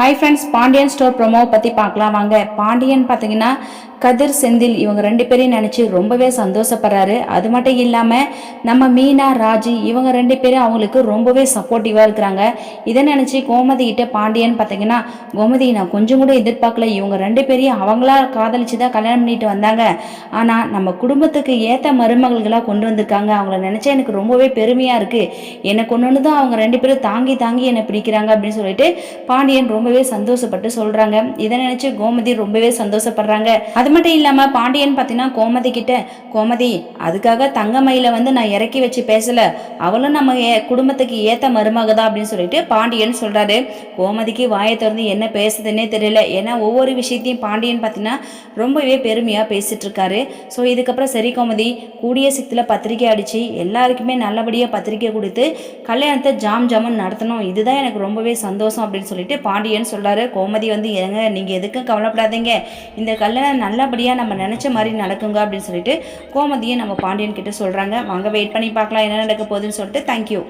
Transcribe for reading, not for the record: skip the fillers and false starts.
Hi friends, Pandian store promo பற்றி பார்க்கலாம் வாங்க. பாண்டியன் பார்த்தீங்கன்னா கதிர் செந்தில் இவங்க ரெண்டு பேரையும் நினச்சி ரொம்பவே சந்தோஷப்படுறாரு. அது மட்டும் இல்லாமல் நம்ம மீனா ராஜி இவங்க ரெண்டு பேரும் அவங்களுக்கு ரொம்பவே சப்போர்ட்டிவாக இருக்கிறாங்க. இதை நினச்சி கோமதி கிட்ட பாண்டியன் பார்த்தீங்கன்னா, கோமதி நான் கொஞ்சம் கூட எதிர்பார்க்கல, இவங்க ரெண்டு பேரையும் அவங்களா காதலிச்சு தான் கல்யாணம் பண்ணிட்டு வந்தாங்க, ஆனால் நம்ம குடும்பத்துக்கு ஏற்ற மருமகள்களாக கொண்டு வந்திருக்காங்க, அவங்கள நினச்சா எனக்கு ரொம்பவே பெருமையாக இருக்குது, எனக்கு ஒன்று தான் அவங்க ரெண்டு பேரும் தாங்கி தாங்கி என்னை பிடிக்கிறாங்க அப்படின்னு சொல்லிட்டு பாண்டியன் ரொம்பவே சந்தோஷப்பட்டு சொல்கிறாங்க. இதை நினச்சி கோமதி ரொம்பவே சந்தோஷப்படுறாங்க. அது மட்டும் இல்லாமல் பாண்டியன் பார்த்தீங்கன்னா கோமதி கிட்ட, கோமதி அதுக்காக தங்கமயில நான் இறக்கி வச்சு பேசலை, அவளும் நம்ம குடும்பத்துக்கு ஏற்ற மருமகதான் அப்படின்னு சொல்லிட்டு பாண்டியன் சொல்கிறாரு. கோமதிக்கு வாயை திறந்து என்ன பேசுதுன்னே தெரியல. ஏன்னா ஒவ்வொரு விஷயத்தையும் பாண்டியன் பார்த்தீங்கன்னா ரொம்பவே பெருமையாக பேசிட்டு இருக்காரு. ஸோ இதுக்கப்புறம் சரி கோமதி, கூடிய சீக்கிரத்தில் பத்திரிக்கை அடித்து எல்லாருக்குமே நல்லபடியாக பத்திரிக்கை கொடுத்து கல்யாணத்தை ஜாம் ஜாமுன் நடத்தணும், இதுதான் எனக்கு ரொம்பவே சந்தோஷம் அப்படின்னு சொல்லிட்டு பாண்டியன் சொல்கிறாரு. கோமதி ஏங்க நீங்கள் எதுக்கும் கவலைப்படாதீங்க, இந்த கல்யாணம் நல்லபடியாக நம்ம நினச்ச மாதிரி நடக்குங்க அப்படின்னு சொல்லிட்டு கோமதியை நம்ம பாண்டியன் கிட்ட சொல்கிறாங்க. வாங்க வெயிட் பண்ணி பார்க்கலாம் என்ன நடக்க போகுதுன்னு சொல்லிட்டு. தேங்க்யூ.